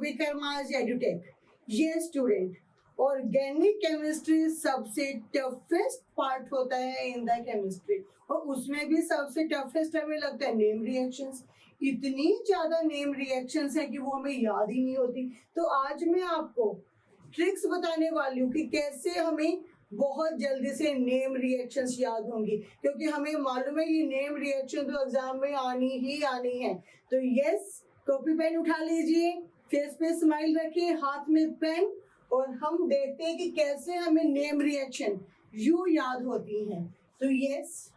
विक्रमाज edutech. ये student, organic chemistry सबसे toughest part होता है इन द केमिस्ट्री, और उसमें भी सबसे टफेस्ट हमें लगता है नेम रिएक्शंस। इतनी ज्यादा नेम रिएक्शंस है कि वो हमें याद ही नहीं होती। तो आज मैं आपको ट्रिक्स बताने वाली हूँ कि कैसे हमें बहुत जल्दी से नेम रिएक्शंस याद होंगी, क्योंकि हमें मालूम है ये नेम रिएक्शन तो एग्जाम में आनी ही आनी है। तो यस, कॉपी पेन उठा लीजिए, फेस पे स्माइल रखिए, हाथ में पेन, और हम देखते हैं कि कैसे हमें नेम रिएक्शन यू याद होती हैं। तो यस,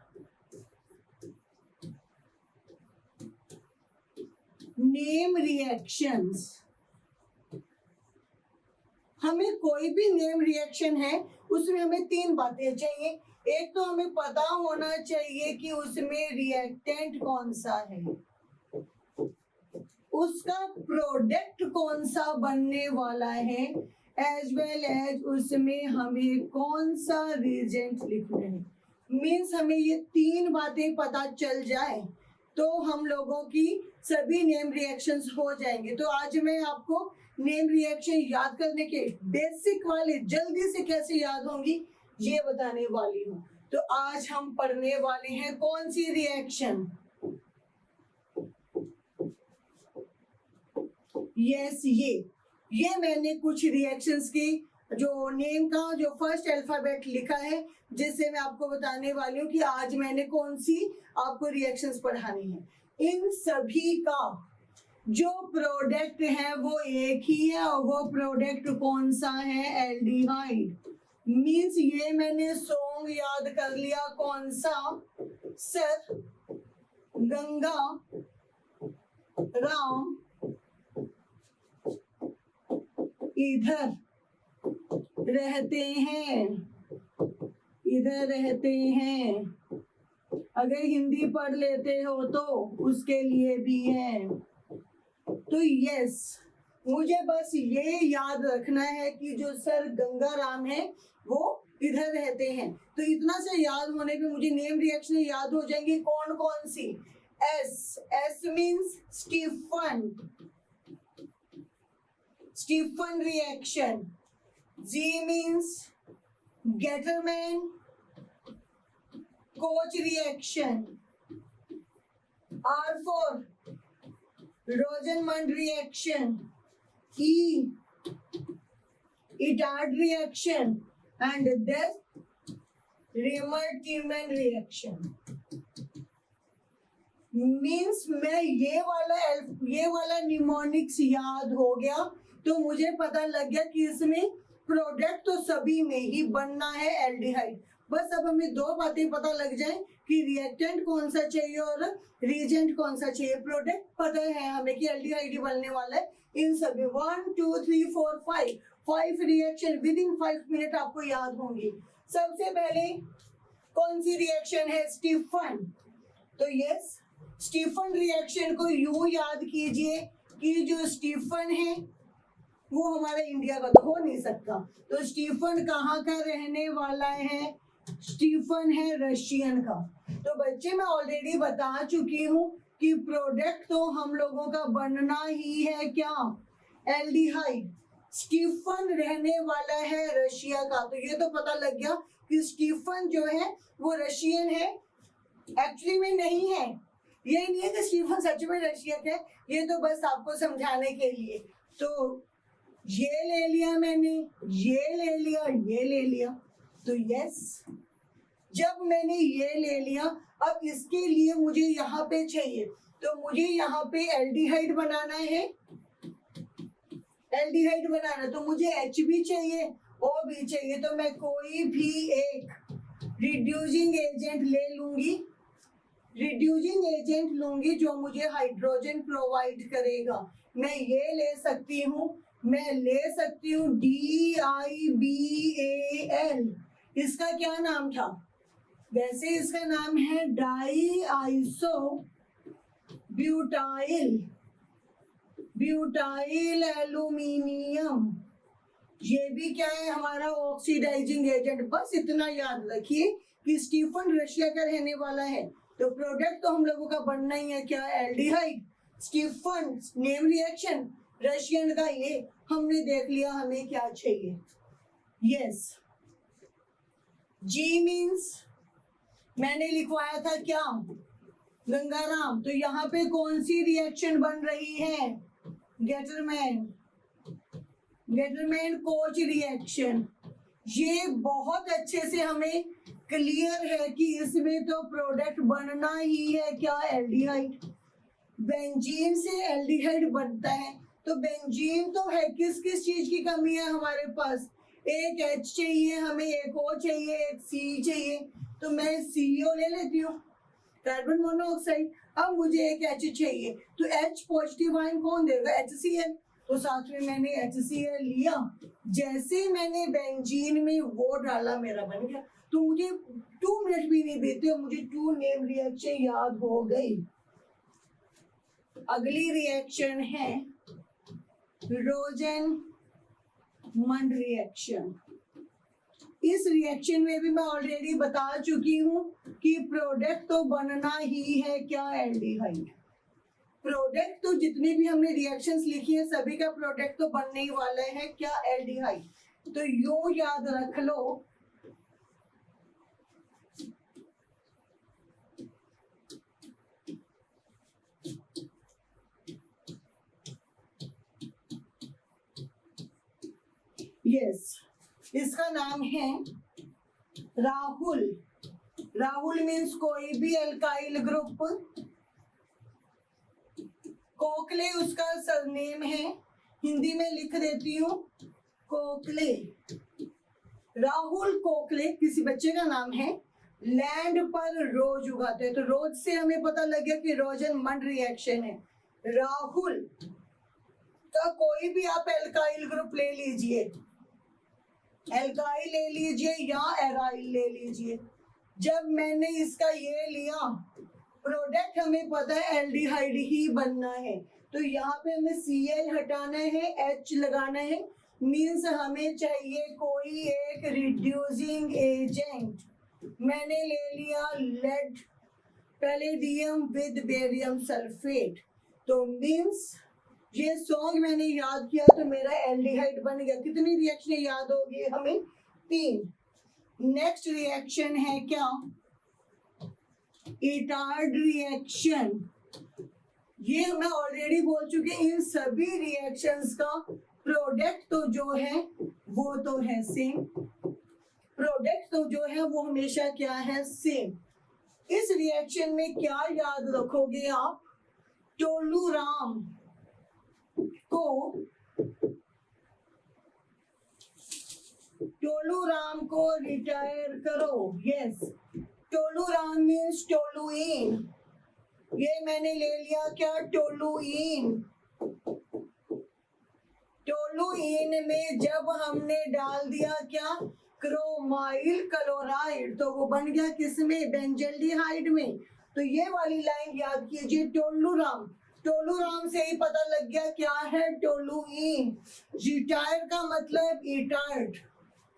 नेम रिएक्शंस, हमें कोई भी नेम रिएक्शन है उसमें हमें तीन बातें चाहिए। एक तो हमें पता होना चाहिए कि उसमें रिएक्टेंट कौन सा है, उसका प्रोडक्ट कौन सा बनने वाला है, एज वेल एज उसमें हमें कौन सा रिएजेंट लिखना है। मीन्स हमें ये तीन बातें पता चल जाए तो हम लोगों की सभी नेम रिएक्शंस हो जाएंगे। तो आज मैं आपको नेम रिएक्शन याद करने के बेसिक वाले जल्दी से कैसे याद होंगी ये बताने वाली हूँ। तो आज हम पढ़ने वाले हैं कौन सी रिएक्शन। यस, ये मैंने कुछ रिएक्शंस की जो नेम का जो फर्स्ट अल्फाबेट लिखा है, जिससे मैं आपको बताने वाली हूँ कि आज मैंने कौन सी आपको रिएक्शंस पढ़ानी है। इन सभी का जो प्रोडक्ट है वो एक ही है, और वो प्रोडक्ट कौन सा है, एल्डिहाइड। मीन्स ये मैंने सॉन्ग याद कर लिया, कौन सा, सर, गंगा, राम, इधर रहते हैं, इधर रहते हैं। अगर हिंदी पढ़ लेते हो तो उसके लिए भी है। तो यस, मुझे बस ये याद रखना है कि जो सर गंगा राम है वो इधर रहते हैं। तो इतना से याद होने पे मुझे नेम रिएक्शन याद हो जाएंगी। कौन कौन सी, S means Stephen, Stephen reaction. G means Getterman Koch reaction. R for Rosenmund reaction. E Itard reaction, and then Riemann-Tiemann reaction. Means मैं ये वाला निमोनिक्स याद हो गया तो मुझे पता लग गया कि इसमें प्रोडक्ट तो सभी में ही बनना है, एल्डिहाइड। बस अब हमें दो बातें पता लग जाए कि रिएक्टेंट कौन सा चाहिए और रिएजेंट कौन सा चाहिए। प्रोडक्ट पता है हमें कि एल्डिहाइड ही बनने वाला है। इन सभी 1 2 3 4 5 रिएक्शन विद इन 5 मिनट आपको याद होंगी। सबसे पहले कौन सी रिएक्शन है, स्टीफन। तो यस, स्टीफन रिएक्शन को यूं याद कीजिए कि जो स्टीफन है वो हमारे इंडिया का तो हो नहीं सकता। तो स्टीफन कहाँ का रहने वाला है, स्टीफन है रशियन का। तो बच्चे मैं ऑलरेडी बता चुकी हूँ कि प्रोडक्ट तो हम लोगों का बनना ही है क्या, एल्डिहाइड। स्टीफन रहने वाला है रशिया का, तो ये तो पता लग गया कि स्टीफन जो है वो रशियन है। एक्चुअली में नहीं है, ये नहीं है कि स्टीफन सच में रशियन है, ये तो बस आपको समझाने के लिए। तो ये ले लिया मैंने, ये ले लिया, ये ले लिया। तो यस, जब मैंने ये ले लिया, अब इसके लिए मुझे यहाँ पे चाहिए, तो मुझे यहाँ पे एल्डिहाइड बनाना है। एल्डिहाइड बनाना तो मुझे H भी चाहिए, O भी चाहिए। तो मैं कोई भी एक रिड्यूसिंग एजेंट ले लूंगी, रिड्यूसिंग एजेंट लूंगी जो मुझे हाइड्रोजन प्रोवाइड करेगा। मैं ये ले सकती हूँ, मैं ले सकती हूँ DIBAL। इसका क्या नाम था, वैसे इसका नाम है डाई आइसो ब्यूटाइल एल्यूमिनियम। ये भी क्या है, हमारा ऑक्सीडाइजिंग एजेंट। बस इतना याद रखिए कि स्टीफन रशिया का रहने वाला है, तो प्रोडक्ट तो हम लोगों का बनना ही है क्या, aldehyde. Stephen name reaction, Russian का ये हमने देख लिया हमें क्या चाहिए। यस, जी मीन्स मैंने लिखवाया था क्या, गंगाराम। तो यहाँ पे कौन सी रिएक्शन बन रही है, गेटरमैन, गेटरमैन कोच रिएक्शन। ये बहुत अच्छे से हमें क्लियर है कि इसमें तो प्रोडक्ट बनना ही है क्या, एल्डिहाइड। बेंजीन से एल्डिहाइड बनता है, तो बेंजीन तो है, किस किस चीज की कमी है हमारे पास, एक H चाहिए हमें, एक O चाहिए, एक C चाहिए, तो मैं CO ले लेती हूँ, कार्बन मोनोऑक्साइड। अब मुझे एक H चाहिए, तो H पॉजिटिव आयन कौन देगा, HCl, तो साथ में मैंने HCl लिया। जैसे मैंने बेंजीन में वो डाला मेरा बन गया। तो मुझे 2 मिनट भी नहीं बीते, मुझे 2 नेम रिएक्शन याद हो गई। अगली रिएक्शन है रोजन मंड रिएक्शन। इस रिएक्शन में भी मैं ऑलरेडी बता चुकी हूँ कि प्रोडक्ट तो बनना ही है क्या, एल्डिहाइड। प्रोडक्ट तो जितनी भी हमने रिएक्शंस लिखी है सभी का प्रोडक्ट तो बनने ही वाला है क्या, एल्डिहाइड। तो यूं याद रख लो, यस, इसका नाम है राहुल। राहुल मीन्स कोई भी अल्काइल ग्रुप, कोकले उसका सरनेम है, हिंदी में लिख देती हूँ कोकले। राहुल कोकले किसी बच्चे का नाम है, लैंड पर रोज उगाते हैं। तो रोज से हमें पता लग गया कि रोजन मंड रिएक्शन है। राहुल का कोई भी आप एल्काइल ग्रुप ले लीजिए, एल्काइल ले लीजिए या एराइल ले लीजिए। जब मैंने इसका ये लिया, प्रोडक्ट हमें पता है एल्डिहाइड ही बनना है, तो यहाँ पे हमें Cl हटाना है, H लगाना है, मीन्स हमें चाहिए कोई एक रिड्यूसिंग एजेंट। मैंने ले लिया lead palladium with barium sulphate, तो मीन्स ये सॉन्ग मैंने याद किया तो मेरा एल्डिहाइड बन गया। कितनी रिएक्शन याद होगी हमें, 3। नेक्स्ट रिएक्शन है क्या, इटार्ड रिएक्शन। ये मैं ऑलरेडी बोल चुकी हूँ, इन सभी रिएक्शंस का प्रोडक्ट तो जो है वो तो है सेम, प्रोडक्ट तो जो है वो हमेशा क्या है, सेम। इस रिएक्शन में क्या याद रखोगे आप, टोलूराम को रिटायर करो। यस, टोलूराम मीन्स टोलुइन, ये मैंने ले लिया क्या, टोलुइन। टोलुइन में जब हमने डाल दिया क्या, क्रोमाइल क्लोराइड, तो वो बन गया किसमें, बेंजल्डिहाइड में। तो ये वाली लाइन याद कीजिए, टोलूराम। टोलूराम से ही पता लग गया क्या है, टोलुइन। रिटायर का मतलब इटार्ड,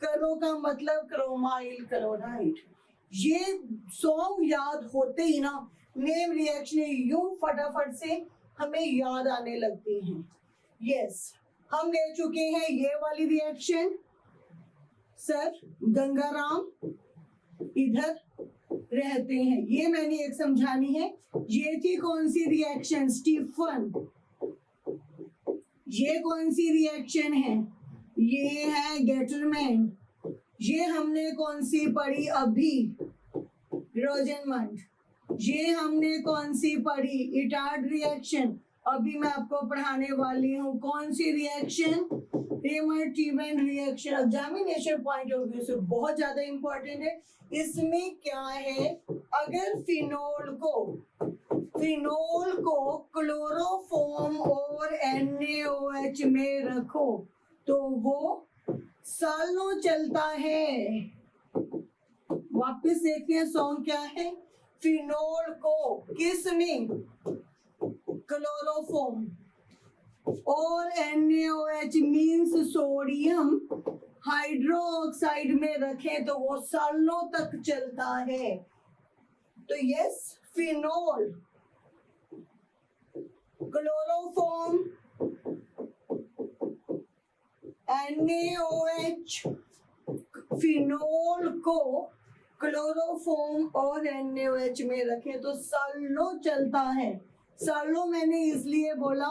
करो का मतलब क्रोमाइल क्लोराइड। ये सॉन्ग याद होते ही ना नेम रिएक्शन यूं फटाफट से हमें याद आने लगती हैं। यस, हम ले चुके हैं ये वाली रिएक्शन। सर गंगाराम इधर रहते हैं, ये मैंने एक समझानी है। ये थी कौन सी रिएक्शन, स्टीफन। ये कौन सी रिएक्शन है, ये है गेटरमैन। ये हमने कौन सी पढ़ी अभी, रोजनमंड। ये हमने कौन सी पढ़ी, इटार्ड रिएक्शन। अभी मैं आपको पढ़ाने वाली हूँ कौन सी reaction, Reimer Tiemann reaction. Examination point of view से बहुत ज्यादा इंपॉर्टेंट है। इसमें क्या है, अगर फिनोल को क्लोरोफॉर्म और NaOH में रखो तो वो सालों चलता है। वापस देखते हैं सॉन्ग क्या है, फिनोल को किस में, क्लोरोफॉर्म और NaOH मीन्स सोडियम हाइड्रोक्साइड में रखें तो वो सालों तक चलता है। तो yes, phenol, chloroform NaOH phenol को क्लोरोफॉर्म और NaOH में रखें तो सालों चलता है। सालों मैंने इसलिए बोला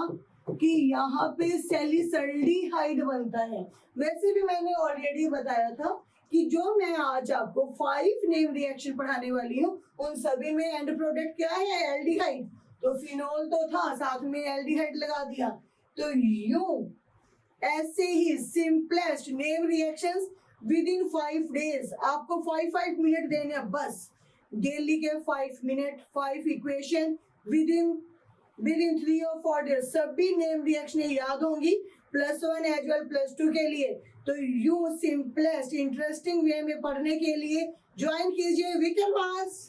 कि यहाँ पे सैलिसल्डिहाइड बनता है। वैसे भी मैंने ऑलरेडी बताया था कि जो मैं आज आपको 5 नेम रिएक्शन पढ़ाने वाली हूँ उन सभी में एंड प्रोडक्ट क्या है, एल्डिहाइड। तो फिनोल तो था, साथ में एल्डिहाइड लगा दिया। तो यूं ऐसे ही simplest name reactions within 5 days, आपको 5 मिनट देने हैं बस। डेली के 5 मिनट, 5 इक्वेशन विद इन 3 और 4 डेज सभी नेम रिएक्शन याद होंगी, +1 एज वेल +2 के लिए। तो यू सिंपलेस्ट इंटरेस्टिंग वे में पढ़ने के लिए ज्वाइन कीजिए विकल मास।